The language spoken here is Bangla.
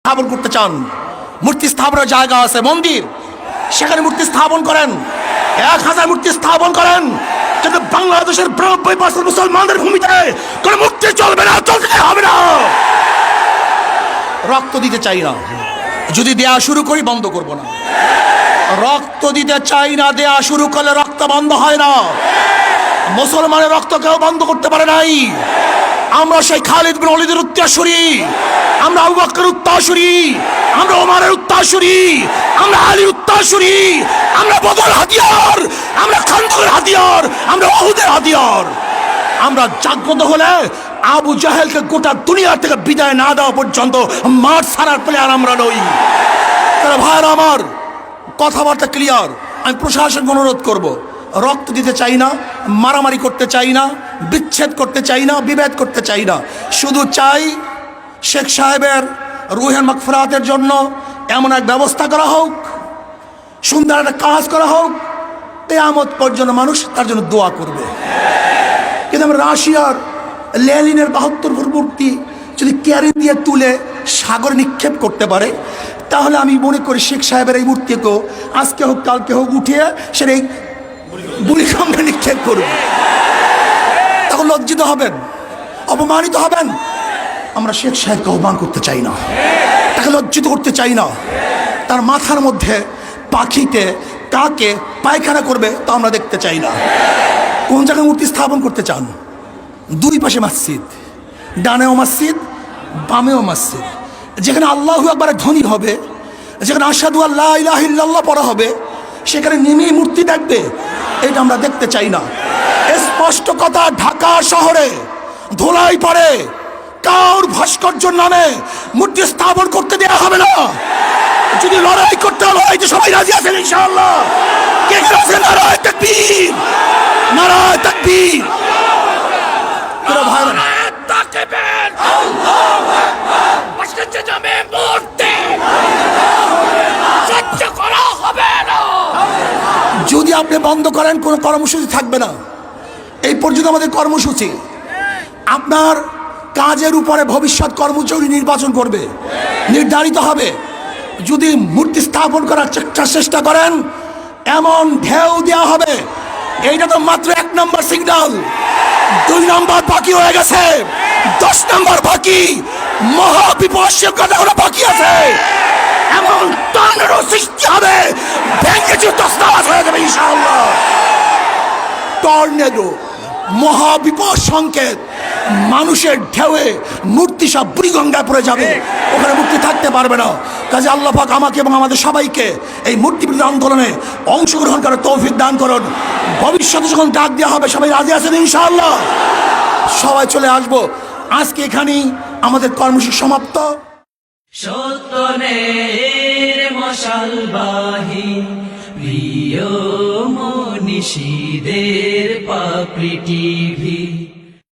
স্থাপন করতে চান, মূর্তি স্থাপনের জায়গা আছে, মন্দির, সেখানে মূর্তি স্থাপন করেন, 1000 মূর্তি স্থাপন করেন, কিন্তু বাংলাদেশের 92% মুসলমানদের ভূমিতে কোন মূর্তি চলবে না, চলতে হবে না। রক্ত দিতে চাই না, যদি দেয়া শুরু করি বন্ধ করব না। রক্ত দিতে চাই না, দেয়া শুরু করলে রক্ত বন্ধ হয় না। মুসলমানের রক্ত কেউ বন্ধ করতে পারে নাই। আমরা সেই খালিদ বিন ওয়ালিদের উত্তরসূরি, আমরা আবু বকরের উত্তরসূরি, আমরা ওমরের উত্তরসূরি, আমরা আলীর উত্তরসূরি, আমরা বদর হাতিয়ার, আমরা খান্দকের হাতিয়ার, আমরা উহুদের হাতিয়ার। আমরা জাগ্রত হলে আবু জাহেলকে গোটা দুনিয়া থেকে বিদায় না দেওয়া পর্যন্ত মাঠ ছাড়ার প্লেয়ার আমরা নই। তারা ভাইরা আমার, কথাবার্তা ক্লিয়ার। আমি প্রশাসনকে অনুরোধ করব, রক্ত দিতে চাই না, মারামারি করতে চাই না, বিচ্ছেদ করতে চাই না, বিভেদ করতে চাই না। শুধু চাই শেখ সাহেবের রুহের মাগফিরাতের জন্য এমন এক ব্যবস্থা করা হোক, সুন্দর একটা কাজ করা হোক, কিয়ামত পর্যন্ত মানুষ তার জন্য দোয়া করবে। কিন্তু আমরা রাশিয়ার লেনিনের 72 ফুট মূর্তি যদি ক্যারি দিয়ে তুলে সাগরে নিক্ষেপ করতে পারে, তাহলে আমি মনে করি শেখ সাহেবের এই মূর্তিকেও আজকে হোক কালকে হোক উঠিয়ে সেটা এই বুড়িগঙ্গায় নিক্ষেপ করবে। তখন লজ্জিত হবেন, অপমানিত হবেন। আমরা শেখ সাহেবকে অপমান করতে চাই না, তাকে লজ্জিত করতে চাই না। তার মাথার মধ্যে পাখিতে কাকে পায়খানা করবে তা আমরা দেখতে চাই না। কোন জায়গায় মূর্তি স্থাপন করতে চান? দুই পাশে মসজিদ, ডানেও মসজিদ, বামেও মসজিদ। যেখানে আল্লাহু আকবার ধ্বনি হবে, যেখানে আশহাদু আল্লা ইলাহা ইল্লাল্লাহ পড়া হবে, সেখানে নেমেই মূর্তি দেখবে, এটা আমরা দেখতে চাই না। স্পষ্ট কথা, ঢাকা শহরে ধুলাই পড়ে, কার ভাস্কর্যের নামে মূর্তি স্থাপন করতে দেওয়া হবে না। যদি লড়াই করতে হয়, লড়াইতে সবাই রাজি আছেন ইনশাআল্লাহ। কে কে আছেন? নারায়ে তাকবীর, নারায়ে তাকবীর। যদি আপনি বন্ধ করেন, কোনো কর্মসূচি থাকবে না। এই পর্যন্ত আমাদের কর্মসূচি। আপনার কাজের উপরে ভবিষ্যৎ কর্মসূচি নির্বাচন করবে, নির্ধারিত হবে। যদি মূর্তি স্থাপন করার চেষ্টা করেন, এমন ঢেউ দেওয়া হবে। এইটা তো মাত্র 1 নম্বর সিগন্যাল, 2 নম্বর বাকি হয়ে গেছে, 10 নম্বর বাকি। মহাবিপর্যয় কথা বাকি আছে। এমন টর্নেডো সৃষ্টি হবে, ভেঙে তছনছ হয়ে যাবে ইনশাআল্লাহ। টর্নেডো, মহাবিপদ সংকেত, মানুষের ঢেউয়ে মূর্তি সব বুড়িগঙ্গায় পড়ে যাবে, ওখানে মূর্তি থাকতে পারবে না। কাজে আল্লাহ পাক আমাকে এবং আমাদের সবাইকে এই মূর্তি বিরোধী আন্দোলনে অংশগ্রহণ করার তৌফিক দান করুন। ভবিষ্যতে যখন ডাক দেওয়া হবে, সবাই রাজি আছেন ইনশাআল্লাহ? সবাই চলে আসবো। আজকে এখানেই আমাদের কর্মসূচি সমাপ্ত। সত্যনের মশালবাহী প্রিয় মনীষীদের পাপড়ি টিভি।